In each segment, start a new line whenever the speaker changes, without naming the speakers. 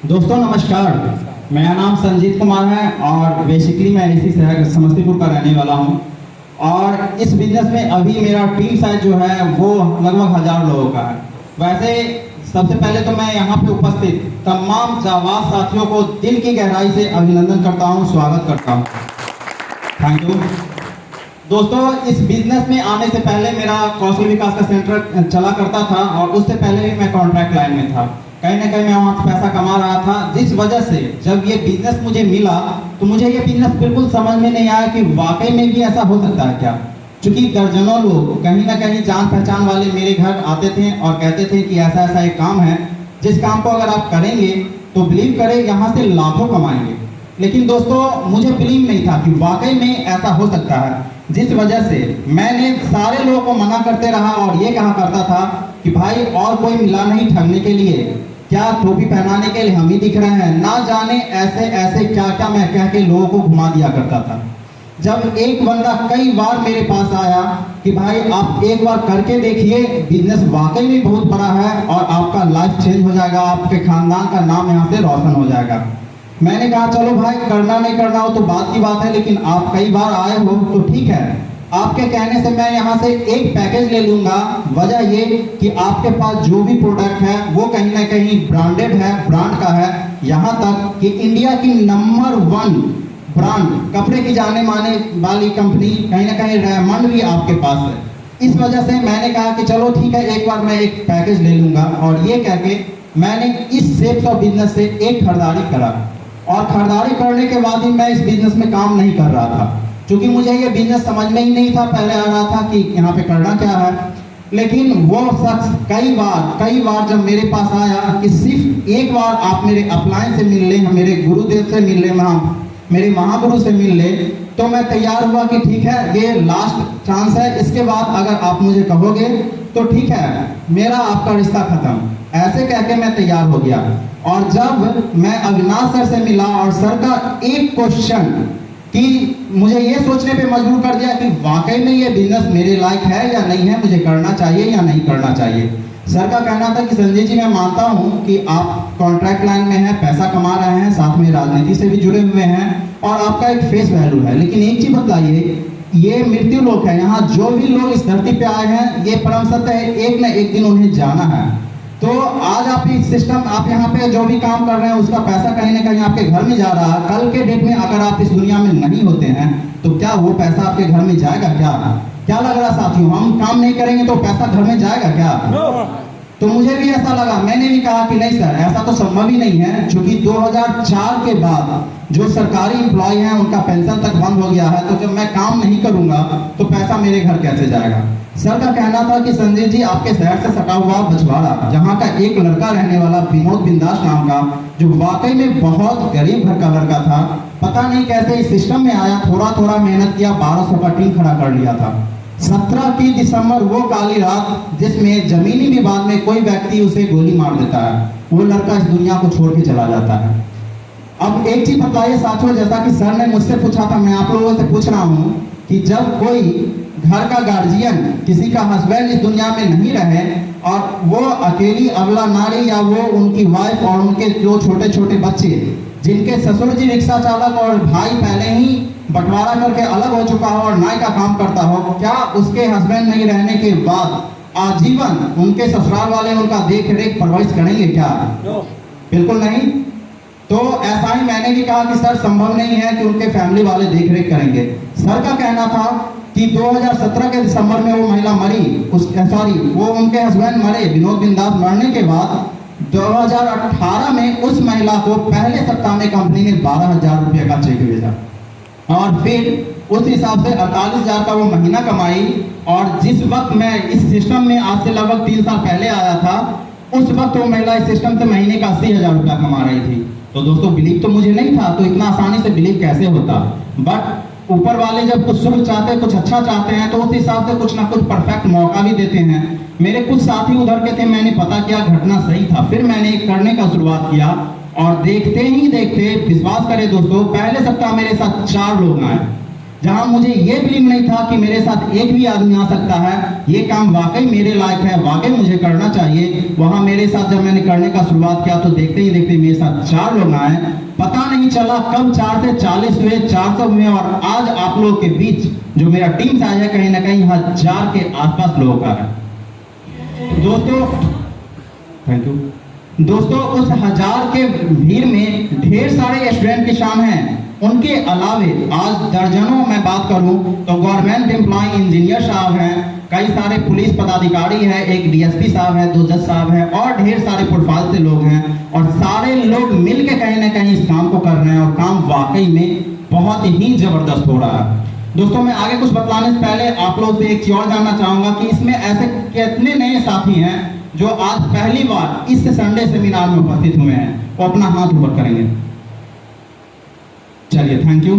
दोस्तों नमस्कार, मेरा नाम संजीत कुमार है और बेसिकली मैं इसी शहर समस्तीपुर का रहने वाला हूं। और इस बिजनेस में अभी मेरा टीम साइज जो है वो लगभग 1000 लोगों का है। वैसे सबसे पहले तो मैं यहाँ पे उपस्थित तमाम जाबाज साथियों को दिल की गहराई से अभिनंदन करता हूँ, स्वागत करता हूँ। Thank you. दोस्तों, इस बिजनेस में आने से पहले मेरा कौशल विकास का सेंटर चला करता था और उससे पहले भी मैं कॉन्ट्रैक्ट लाइन में था। कहीं ना कहीं मैं वहाँ से पैसा कमा रहा था, जिस वजह से जब ये बिजनेस मुझे मिला तो मुझे ये बिजनेस बिल्कुल समझ में नहीं आया कि वाकई में भी ऐसा हो सकता है क्या। क्योंकि दर्जनों लोग कहीं ना कहीं जान पहचान वाले मेरे घर आते थे और कहते थे कि ऐसा ऐसा एक काम है जिस काम को अगर आप करेंगे तो बिलीव करें यहाँ से लाखों कमाएंगे। लेकिन दोस्तों, मुझे बिलीव नहीं था कि वाकई में ऐसा हो सकता है, जिस वजह से मैंने सारे लोगों को मना करते रहा और ये कहा करता था कि भाई और कोई मिला नहीं ठगने के लिए, क्या टोपी पहनाने के लिए हम ही दिख रहे हैं, ना जाने ऐसे ऐसे क्या क्या मैं कह के लोगों को घुमा दिया करता था। जब एक बंदा कई बार मेरे पास आया कि भाई आप एक बार करके देखिए, बिजनेस वाकई में बहुत बड़ा है और आपका लाइफ चेंज हो जाएगा, आपके खानदान का नाम यहाँ से रोशन हो जाएगा। मैंने कहा चलो भाई, करना नहीं करना हो तो बात की बात है, लेकिन आप कई बार आए हो तो ठीक है, आपके कहने से मैं यहाँ से एक पैकेज ले लूंगा। वजह ये कि आपके पास जो भी प्रोडक्ट है वो कहीं ना कहीं ब्रांडेड है, ब्रांड का है, यहाँ तक कि इंडिया की नंबर 1 ब्रांड कपड़े की जाने माने वाली कंपनी कहीं ना कहीं रेमंड भी आपके पास है। इस वजह से मैंने कहा कि चलो ठीक है, एक बार मैं एक पैकेज ले लूंगा। और ये कह के मैंने इस शेप्स ऑफ बिजनेस से एक खरीदारी करा और खरीदारी करने के बाद ही मैं इस बिजनेस में काम नहीं कर रहा था, क्योंकि मुझे ये बिजनेस समझ में ही नहीं था। पहले आ रहा था कि यहाँ पे करना क्या है, लेकिन वो शख्स कई बार जब मेरे पास आया कि सिर्फ एक बार आप मेरे अपलाइन से मिल ले, मेरे गुरुदेव से मिल ले, मेरे महागुरु से मिल ले, तो मैं तैयार हुआ कि ठीक है, ये लास्ट चांस है, इसके बाद अगर आप मुझे कहोगे तो ठीक है, मेरा आपका रिश्ता खत्म। ऐसे कह के मैं तैयार हो गया। और जब मैं अविनाश सर से मिला और सर का एक क्वेश्चन कि मुझे ये सोचने पे मजबूर कर दिया कि वाकई में ये बिजनेस मेरे लायक है या नहीं है, मुझे करना चाहिए या नहीं करना चाहिए। सर का कहना था कि संजय जी, मैं मानता हूँ कि आप कॉन्ट्रैक्ट लाइन में हैं, पैसा कमा रहे हैं, साथ में राजनीति से भी जुड़े हुए हैं और आपका एक फेस वैल्यू है, लेकिन एक चीज बताइए, ये मृत्यु लोक है, यहाँ जो भी लोग इस धरती पे आए हैं ये परम सत्य है, एक न एक दिन उन्हें जाना है। तो आज आप इस सिस्टम, आप यहाँ पे जो भी काम कर रहे हैं उसका पैसा कहीं ना कहीं आपके घर में जा रहा है। कल के डेट में अगर आप इस दुनिया में नहीं होते हैं तो क्या वो पैसा आपके घर में जाएगा? क्या लग रहा साथियों, हम काम नहीं करेंगे तो पैसा घर में जाएगा क्या? तो मुझे भी ऐसा लगा। मैंने भी कहा कि नहीं सर, ऐसा तो संभव ही नहीं है, क्योंकि 2004 के बाद जो सरकारी एम्प्लॉय हैं उनका पेंशन तक बंद हो गया है, तो जब मैं काम नहीं करूंगा तो पैसा मेरे घर कैसे जाएगा? सर का कहना था कि संजय जी, आपके शहर से सटा हुआ बछवाड़ा, जहाँ का एक लड़का रहने वाला विनोद बिंदास नाम का, जो वाकई में बहुत गरीब घर का लड़का था, पता नहीं कैसे इस सिस्टम में आया, थोड़ा थोड़ा मेहनत किया, 1200 का टीम खड़ा कर लिया था। 17 दिसंबर वो काली रात जिसमें जमीनी विवाद में कोई व्यक्ति उसे गोली मार देता है, वो लड़का इस दुनिया को छोड़ के चला जाता है। अब एक चीज बताइए साथियों, जैसा कि सर ने मुझसे पूछा था, मैं आप लोगों से पूछ रहा हूँ कि जब कोई घर का गार्जियन, किसी का हस्बैंड इस दुनिया में नहीं रहे और वो अकेली अबला नारी या वो उनकी वाइफ और उनके जो छोटे छोटे बच्चे, जिनके ससुर जी रिक्शा चालक और भाई पहले ही बंटवारा करके अलग हो चुका हो और नाई का काम करता हो, क्या उसके हस्बैंड नहीं रहने के बाद आजीवन उनके ससुराल वाले उनका देख रेख परवरिश करेंगे क्या? बिल्कुल नहीं। तो ऐसा ही मैंने भी कहा कि सर संभव नहीं है कि उनके फैमिली वाले देख रेख करेंगे। सर का कहना था कि 2017 के दिसंबर में वो महिला मरी, वो उनके हस्बैंड मरे, विनोद बिंदास मरने के बाद 2018 में उस महिला को पहले सप्ताह में कंपनी ने 12,000 रुपये का चेक भेजा और फिर उस हिसाब से 48,000 का वो महीना कमाई। और जिस वक्त मैं इस सिस्टम में आज से लगभग 3 साल पहले आया था, उस वक्त वो महिला इस सिस्टम से महीने का 80,000 रुपया कमा रही थी। तो दोस्तों, बिलीव तो मुझे नहीं था, तो इतना आसानी से बिलीव कैसे होता? बट ऊपर वाले जब कुछ शुभ चाहते हैं, कुछ अच्छा चाहते हैं, तो उस हिसाब से कुछ ना कुछ परफेक्ट मौका भी देते हैं। मेरे कुछ साथी उधर के थे, मैंने पता किया घटना सही था, फिर मैंने करने का शुरुआत किया और देखते ही देखते, विश्वास करें दोस्तों, पहले सप्ताह मेरे साथ 4 लोग आए। जहां मुझे ये बिलीव नहीं था कि मेरे साथ एक भी आदमी आ सकता है, ये काम वाकई मेरे लायक है, वाकई मुझे करना चाहिए। वहां मेरे साथ जब मैंने करने का शुरुआत किया तो देखते ही देखते मेरे साथ 4 लोग आए, पता नहीं चला कब 4 से 40 हुए, 400 हुए, और आज आप लोगों के बीच जो मेरा टीम साइज है कहीं ना कहीं 1000 के आसपास लोगों का है। दोस्तों थैंक यू। दोस्तों उस 1000 के भीड़ में ढेर सारे स्टूडेंट की शान हैं। उनके अलावे आज दर्जनों मैं बात करूं तो गवर्नमेंट एम्प्लॉय इंजीनियर साहब हैं, कई सारे पुलिस पदाधिकारी हैं, एक डीएसपी साहब है, 2 जज साहब हैं, और ढेर सारे फुटफॉल से लोग हैं, और सारे लोग मिलकर कहीं ना कहीं इस काम को कर रहे हैं, और काम वाकई में बहुत ही जबरदस्त हो रहा है। दोस्तों मैं आगे कुछ बतलाने से पहले आप लोग से एक चीज और जानना चाहूंगा कि इसमें ऐसे कितने नए साथी हैं जो आज पहली बार इस संडे सेमिनार में उपस्थित हुए हैं, वो अपना हाथ ऊपर करेंगे। चलिए थैंक यू।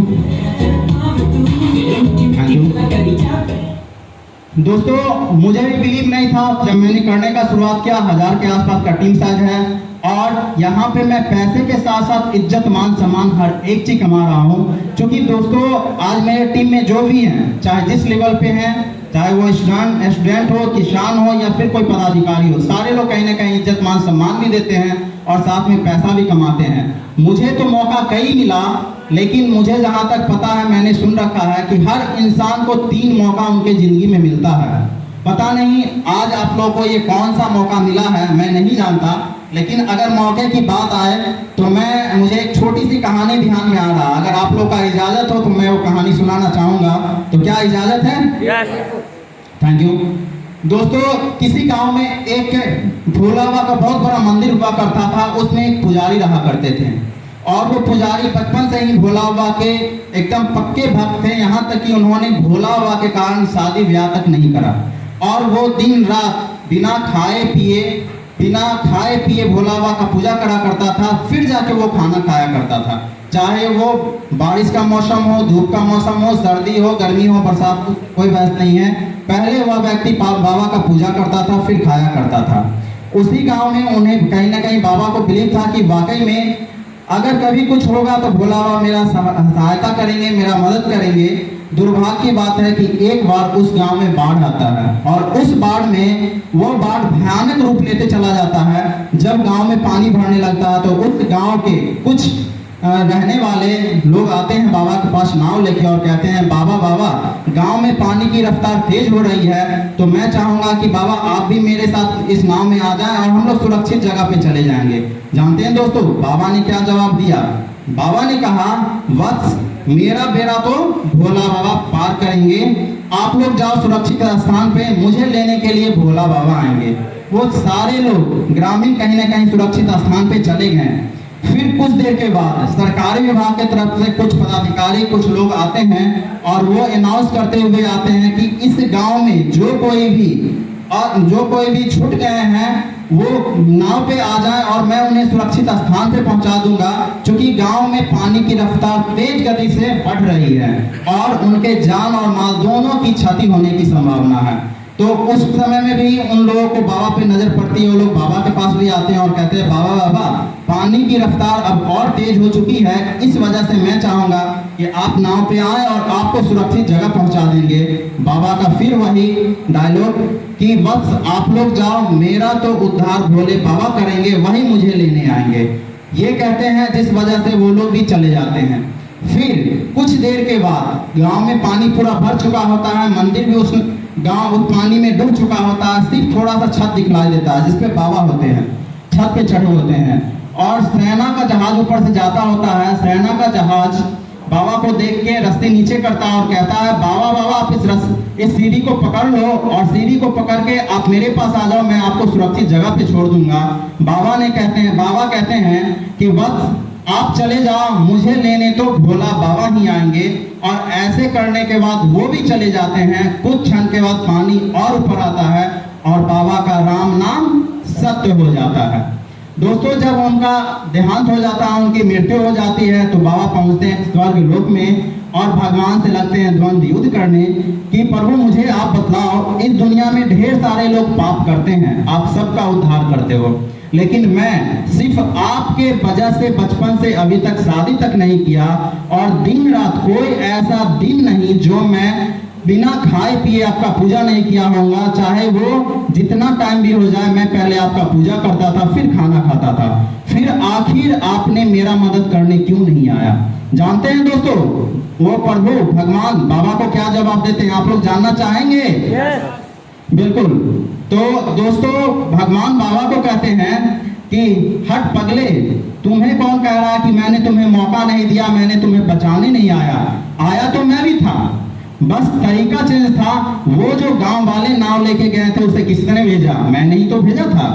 दोस्तों मुझे भी बिलीव नहीं था जब मैंने करने का शुरुआत किया। 1000 के आसपास का टीम साइज है, और यहाँ पे मैं पैसे के साथ साथ इज्जत मान सम्मान हर एक चीज कमा रहा हूँ। क्योंकि दोस्तों आज मेरे टीम में जो भी हैं, चाहे जिस लेवल पे हैं, चाहे वो स्टूडेंट हो, किसान हो, या फिर कोई पदाधिकारी हो, सारे लोग कहीं ना कहीं इज्जत मान सम्मान भी देते हैं और साथ में पैसा भी कमाते हैं। मुझे तो मौका कई मिला, लेकिन मुझे जहां तक पता है, मैंने सुन रखा है कि हर इंसान को 3 मौका उनके जिंदगी में मिलता है। पता नहीं आज आप लोगों को ये कौन सा मौका मिला है, मैं नहीं जानता, लेकिन अगर मौके की बात आए तो मुझे एक छोटी सी कहानी ध्यान में आ रहा। अगर आप लोग का इजाजत हो तो मैं वो कहानी सुनाना चाहूंगा, तो क्या इजाजत है? Thank you. दोस्तों किसी गांव में एक भोला बाबा का बहुत बड़ा मंदिर हुआ करता था, उसमें एक पुजारी रहा करते थे, और वो पुजारी बचपन से ही भोला बाबा के एकदम पक्के भक्त थे, यहाँ तक कि उन्होंने भोला बाबा के कारण शादी ब्याह तक नहीं करा, और वो दिन रात बिना खाए पिए भोला बाबा का पूजा करा करता था, फिर जाके वो खाना खाया करता था। चाहे वो बारिश का मौसम हो, धूप का मौसम हो, सर्दी हो, गर्मी हो, बरसात, कोई बहस नहीं है, पहले वह व्यक्ति बाबा का पूजा करता था, फिर खाया करता था। उसी गांव में उन्हें कहीं ना कहीं बाबा को बिलीव था कि वाकई में अगर कभी कुछ होगा तो भोला बाबा मेरा सहायता करेंगे, मेरा मदद करेंगे। दुर्भाग्य की बात है कि एक बार उस गांव में बाढ़ आता है, और उस बाढ़ में वो बाढ़ भयानक रूप लेते चला जाता है। जब गांव में पानी भरने लगता है तो उस गांव के कुछ रहने वाले लोग आते हैं बाबा के पास नाव लेके और कहते हैं, बाबा गांव में पानी की रफ्तार तेज हो रही है, तो मैं चाहूंगा कि बाबा आप भी मेरे साथ इस नाव में आ जाएं और हम लोग सुरक्षित जगह पे चले जाएंगे। जानते हैं दोस्तों बाबा ने क्या जवाब दिया? बाबा ने कहा, वत्स मेरा बेड़ा तो भोला बाबा पार करेंगे, आप लोग जाओ सुरक्षित स्थान पे, मुझे लेने के लिए भोला बाबा आएंगे। वो सारे लोग ग्रामीण कहीं ना कहीं सुरक्षित स्थान पे चले गए। फिर कुछ देर के बाद सरकारी विभाग की तरफ से कुछ पदाधिकारी, कुछ लोग आते हैं, और वो अनाउंस करते हुए आते हैं कि इस गांव में जो कोई भी छूट गए हैं वो नाव पे आ जाए और मैं उन्हें सुरक्षित स्थान पे पहुंचा दूंगा, क्योंकि गांव में पानी की रफ्तार तेज गति से बढ़ रही है और उनके जान और माल दोनों की क्षति होने की संभावना है। तो उस समय में भी उन लोगों को बाबा पे नजर पड़ती है, वो लोग बाबा के पास भी आते हैं और कहते हैं, बाबा पानी की रफ्तार अब और तेज हो चुकी है, इस वजह से मैं चाहूंगा कि आप नाव पे आए और आपको सुरक्षित जगह पहुंचा देंगे। बाबा का फिर वही डायलॉग कि वत्स आप लोग जाओ, मेरा तो उद्धार भोले बाबा करेंगे, वही मुझे लेने आएंगे। ये कहते हैं, जिस वजह से वो लोग भी चले जाते हैं। फिर कुछ देर के बाद गांव में पानी पूरा भर चुका होता है, मंदिर भी उस गांव उस पानी में डूब चुका होता है, सिर्फ थोड़ा सा छत दिखलाई देता है जिसपे बाबा होते हैं, छत पे चढ़े होते हैं, और सेना का जहाज ऊपर से जाता होता है। सेना का जहाज बाबा को देख के रस्ते नीचे करता है और कहता है, बाबा आप इस सीढ़ी को पकड़ लो और सीढ़ी को पकड़ के आप मेरे पास आ जाओ, मैं आपको सुरक्षित जगह पे छोड़ दूंगा। बाबा कहते हैं कि वत्स आप चले जाओ, मुझे लेने तो भोला बाबा ही आएंगे। और ऐसे करने के बाद वो भी चले जाते हैं। कुछ क्षण के बाद पानी और ऊपर आता है और बाबा का राम नाम सत्य हो जाता है। दोस्तों जब उनका देहांत हो जाता है, उनकी मृत्यु हो जाती है, तो बाबा पहुंचते हैं स्वर्ग लोक में और भगवान से लगते हैं द्वंद्व युद्ध करने कि प्रभु मुझे आप बतलाओ, इस दुनिया में ढेर सारे लोग पाप करते हैं, आप सबका उद्धार करते हो, लेकिन मैं सिर्फ आपके वजह से बचपन से अभी तक शादी तक नहीं किया, और दिन रात कोई ऐसा दिन नहीं जो मैं बिना खाए पिए आपका पूजा नहीं किया होगा। चाहे वो जितना टाइम भी हो जाए, मैं पहले आपका पूजा करता था, फिर खाना खाता था, फिर आखिर आपने मेरा मदद करने क्यों नहीं आया? जानते हैं दोस्तों, वो प्रभु भगवान बाबा को क्या जवाब देते हैं? आप लोग जानना चाहेंगे? बिल्कुल। तो दोस्तों, भगवान बाबा को कहते हैं कि हट पगले, तुम्हें कौन कह रहा है कि मैंने तुम्हें मौका नहीं दिया, मैंने तुम्हें बचाने नहीं आया? आया तो मैं भी था, बस तरीका चेंज था। वो जो गांव वाले नाव लेके गए थे उसे किसने भेजा? मैंने ही तो भेजा था,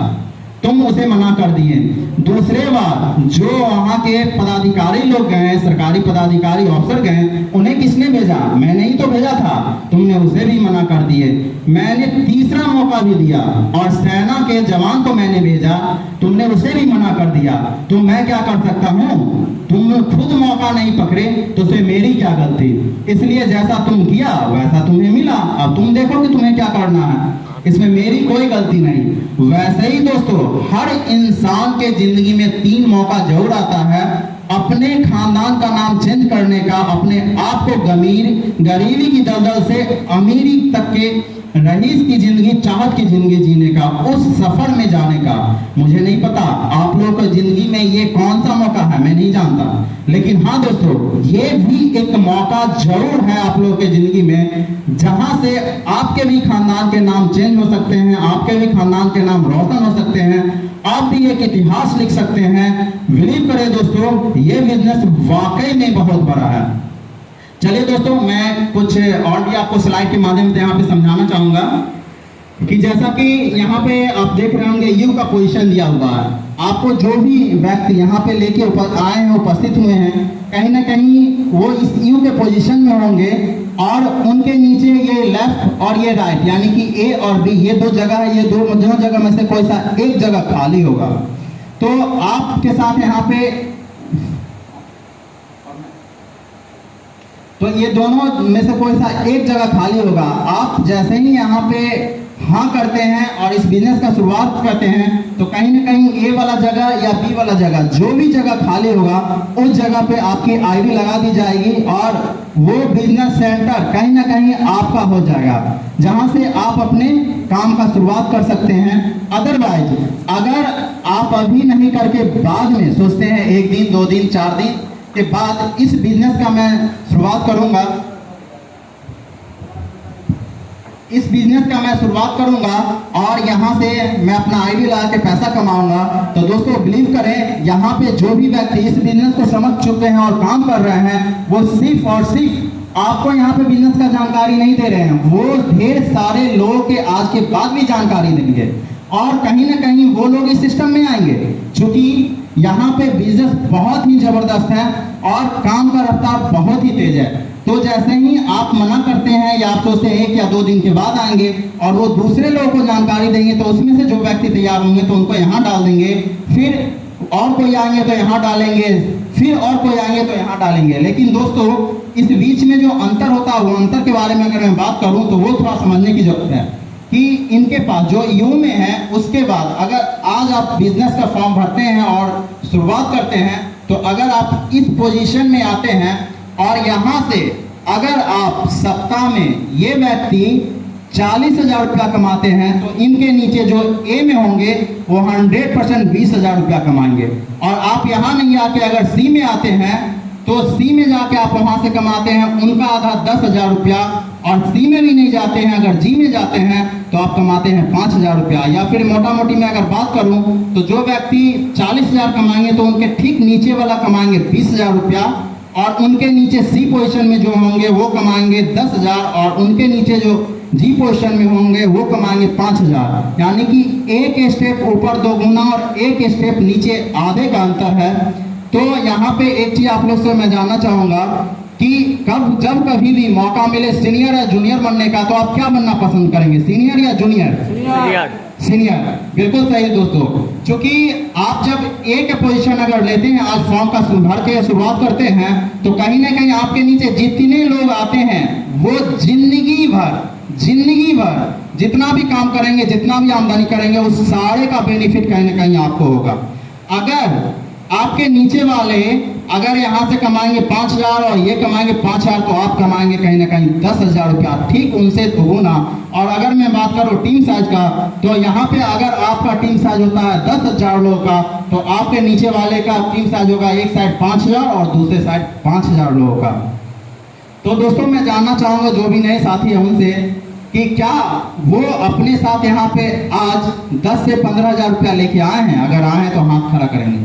तुम उसे मना कर दिए। दूसरे बात, जो वहां के पदाधिकारी लोग गए, सरकारी पदाधिकारी ऑफिसर गए, उन्हें किसने भेजा? मैंने ही तो भेजा था, तुमने उसे भी मना कर दिए। मैंने तीसरा मौका भी दिया और सेना के जवान को मैंने भेजा, तुमने उसे भी मना कर दिया। तो मैं क्या कर सकता हूँ? तुम खुद मौका नहीं पकड़े तो उसमें मेरी क्या गलती? इसलिए जैसा तुम किया वैसा तुम्हें मिला, अब तुम देखो कि तुम्हें क्या करना है, इसमें मेरी कोई गलती नहीं। वैसे ही दोस्तों, हर इंसान के जिंदगी में 3 मौका जरूर आता है, अपने खानदान का नाम चेंज करने का, अपने आप को गरीबी की दलदल से अमीरी तक के रईस की जिंदगी, चाहत की जिंदगी जीने का, उस सफर में जाने का। मुझे नहीं पता आप लोगों की जिंदगी में ये कौन सा मौका है, मैं नहीं जानता, लेकिन हाँ दोस्तों, ये भी एक मौका जरूर है आप लोगों के जिंदगी में, जहां से आपके भी खानदान के नाम चेंज हो सकते हैं, आपके भी खानदान के नाम रोशन हो सकते हैं, आप भी एक इतिहास लिख सकते हैं। बिलीव करें दोस्तों, ये बिजनेस वाकई में बहुत बड़ा है। चलिए दोस्तों, मैं कुछ और भी आपको स्लाइड के माध्यम से यहाँ पे समझाना चाहूंगा कि जैसा कि यहाँ पे आप देख रहे होंगे यू का पोजीशन दिया हुआ है। आपको जो भी व्यक्ति यहाँ पे लेके आए हैं, उपस्थित हुए हैं, कहीं ना कहीं वो इस यू के पोजीशन में होंगे और उनके नीचे ये लेफ्ट और ये राइट, यानी कि ए और बी, ये 2 जगह है, ये दोनों जगह में से कोई सा एक जगह खाली होगा। तो आपके साथ यहाँ पे, तो ये दोनों में से कोई सा एक जगह खाली होगा। आप जैसे ही यहाँ पे हाँ करते हैं और इस बिजनेस का शुरुआत करते हैं, तो कहीं ना कहीं ए वाला जगह या बी वाला जगह, जो भी जगह खाली होगा उस जगह पे आपकी आईडी लगा दी जाएगी और वो बिजनेस सेंटर कहीं ना कहीं आपका हो जाएगा, जहां से आप अपने काम का शुरुआत कर सकते हैं। अदरवाइज अगर आप अभी नहीं करके बाद में सोचते हैं 1 दिन 2 दिन 4 दिन के बाद इस बिजनेस का मैं शुरुआत करूंगा, इस बिजनेस का मैं शुरुआत करूंगा और यहाँ से मैं अपना आईडी लगा के पैसा कमाऊंगा, तो दोस्तों बिलीव करें, यहाँ पे जो भी व्यक्ति इस बिजनेस को समझ चुके हैं और काम कर रहे हैं, वो सिर्फ और सिर्फ आपको यहाँ पे बिजनेस का जानकारी नहीं दे रहे हैं, वो ढेर सारे लोगों के आज के बाद भी जानकारी देंगे और कहीं ना कहीं वो लोग इस सिस्टम में आएंगे, क्योंकि यहाँ पे बिजनेस बहुत ही जबरदस्त है और काम का रफ्तार बहुत ही तेज है। तो जैसे ही आप मना करते हैं या आप सोचते हैं 1 या 2 दिन के बाद आएंगे और वो दूसरे लोगों को जानकारी देंगे, तो उसमें से जो व्यक्ति तैयार होंगे तो उनको यहाँ डाल देंगे, फिर और कोई आएंगे तो यहाँ डालेंगे, फिर और कोई आएंगे तो यहाँ डालेंगे। लेकिन दोस्तों, इस बीच में जो अंतर होता है, वो अंतर के बारे में अगर मैं बात करूँ तो वो थोड़ा समझने की जरूरत है कि इनके पास जो यू में है, उसके बाद अगर आज आप बिजनेस का फॉर्म भरते हैं और शुरुआत करते हैं, तो अगर आप इस पोजीशन में आते हैं और यहाँ से अगर आप सप्ताह में ये व्यक्ति 40,000 रुपया कमाते हैं, तो इनके नीचे जो ए में होंगे वो 100% 20,000 रुपया कमाएंगे। और आप यहाँ नहीं आके अगर सी में आते हैं, तो सी में जाके आप वहाँ से कमाते हैं उनका आधा 10,000 रुपया, और सी में भी नहीं जाते हैं, अगर जी में जाते हैं तो आप कमाते हैं 5,000 रुपया। या फिर मोटा मोटी मैं अगर बात करूं तो जो व्यक्ति 40,000 कमाएंगे तो उनके ठीक नीचे वाला कमाएंगे 20,000 रुपया, और उनके नीचे सी पोजीशन में जो होंगे वो कमाएंगे 10,000, और उनके नीचे जो जी पोजीशन में होंगे वो कमाएंगे 5,000। यानी कि एक स्टेप ऊपर 2 गुना और एक स्टेप नीचे आधे का अंतर है। तो यहाँ पे एक चीज आप लोग से मैं जानना चाहूंगा कि जब कभी भी मौका मिले सीनियर या जूनियर बनने का, तो आप क्या बनना पसंद करेंगे, सीनियर या जूनियर? सीनियर। बिल्कुल सही है दोस्तों, क्योंकि आप जब ए के पोजीशन अगर लेते हैं, आज फॉर्म का भर के शुरुआत करते हैं, तो कहीं ना कहीं आपके नीचे जितने लोग आते हैं वो जिंदगी भर जितना भी काम करेंगे, जितना भी आमदनी करेंगे, उस सारे का बेनिफिट कहीं ना कहीं आपको होगा। अगर आपके नीचे वाले अगर यहाँ से कमाएंगे 5,000 और ये कमाएंगे 5,000, तो आप कमाएंगे कहीं ना कहीं 10,000 रुपया, ठीक उनसे दोगुना और अगर मैं बात करूँ टीम साइज का, तो यहाँ पे अगर आपका टीम साइज होता है 10,000 लोगों का, तो आपके नीचे वाले का टीम साइज होगा एक साइड 5,000 और दूसरे साइड 5,000 लोगों का। तो दोस्तों मैं जानना चाहूँगा जो भी नए साथी हैं उनसे कि क्या वो अपने साथ यहाँ पे आज 10 से 15,000 रुपया लेके आए हैं? अगर आए हैं तो हाथ खड़ा करेंगे।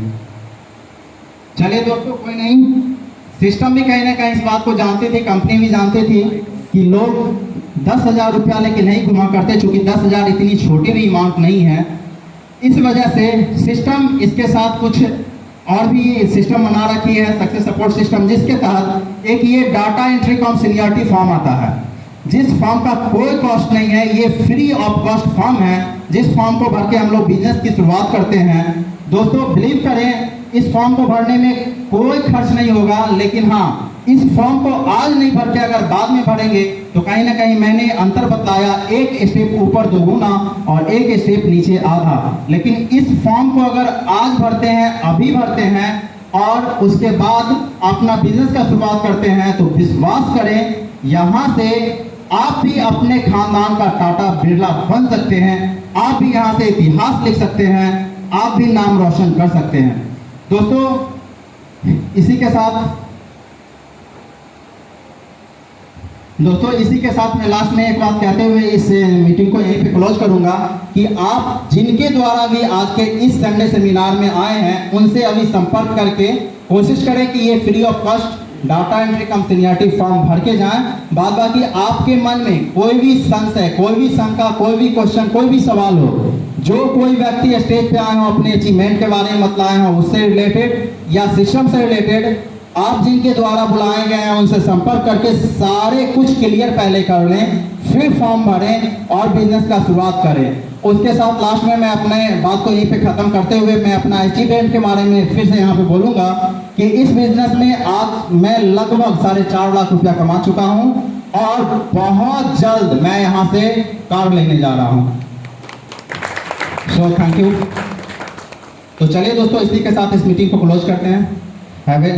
चलिए दोस्तों, कोई नहीं, सिस्टम भी कहीं ना कहीं इस बात को जानती थी, कंपनी भी जानती थी कि लोग 10,000 रुपया लेके नहीं घुमा करते, चूंकि 10,000 इतनी छोटी भी अमाउंट नहीं है। इस वजह से सिस्टम इसके साथ कुछ और भी सिस्टम बना रखी है, सक्सेस सपोर्ट सिस्टम, जिसके तहत एक ये डाटा एंट्री कम सीनियरिटी फॉर्म आता है, जिस फॉर्म का कोई कॉस्ट नहीं है, ये फ्री ऑफ कॉस्ट फॉर्म है, जिस फॉर्म को भर के हम लोग बिजनेस की शुरुआत करते हैं। दोस्तों बिलीव करें, इस फॉर्म को भरने में कोई खर्च नहीं होगा, लेकिन हाँ, इस फॉर्म को आज नहीं भर के अगर बाद में भरेंगे तो कहीं ना कहीं मैंने अंतर बताया, एक स्टेप ऊपर दोगुना और एक स्टेप नीचे आधा। लेकिन इस फॉर्म को अगर आज भरते हैं, अभी भरते हैं और उसके बाद अपना बिजनेस का शुरुआत करते हैं, तो विश्वास करें यहाँ से आप भी अपने खानदान का टाटा बिरला बन सकते हैं, आप भी यहाँ से इतिहास लिख सकते हैं, आप भी नाम रोशन कर सकते हैं। दोस्तों इसी के साथ मैं लास्ट में एक बात कहते हुए इस मीटिंग को यहीं पे क्लोज करूंगा कि आप जिनके द्वारा भी आज के इस संडे सेमिनार में आए हैं, उनसे अभी संपर्क करके कोशिश करें कि ये free of cost data entry come seniority form भर के जाएं। बाद बाकी आपके मन में कोई भी संशय, कोई भी शंका, कोई भी क्वेश्चन, कोई भी सवाल हो, जो कोई व्यक्ति स्टेज पे आए हो अपने अचीवमेंट के बारे में बतलाए हो, उससे रिलेटेड या सिस्टम से रिलेटेड, आप जिनके द्वारा बुलाए गए हैं उनसे संपर्क करके सारे कुछ क्लियर पहले कर लें, फिर फॉर्म भरें और बिजनेस का शुरुआत करें। उसके साथ लास्ट में मैं अपने बात को यहीं पे खत्म करते हुए मैं अपना अचीवमेंट के बारे में फिर से यहाँ पे बोलूँगा कि इस बिजनेस में आज मैं लगभग 4.5 लाख रुपया कमा चुका हूँ और बहुत जल्द मैं यहाँ से कार लेने जा रहा हूँ। So thank you. तो चलिए दोस्तों, इसी के साथ इस मीटिंग को क्लोज करते हैं। Have a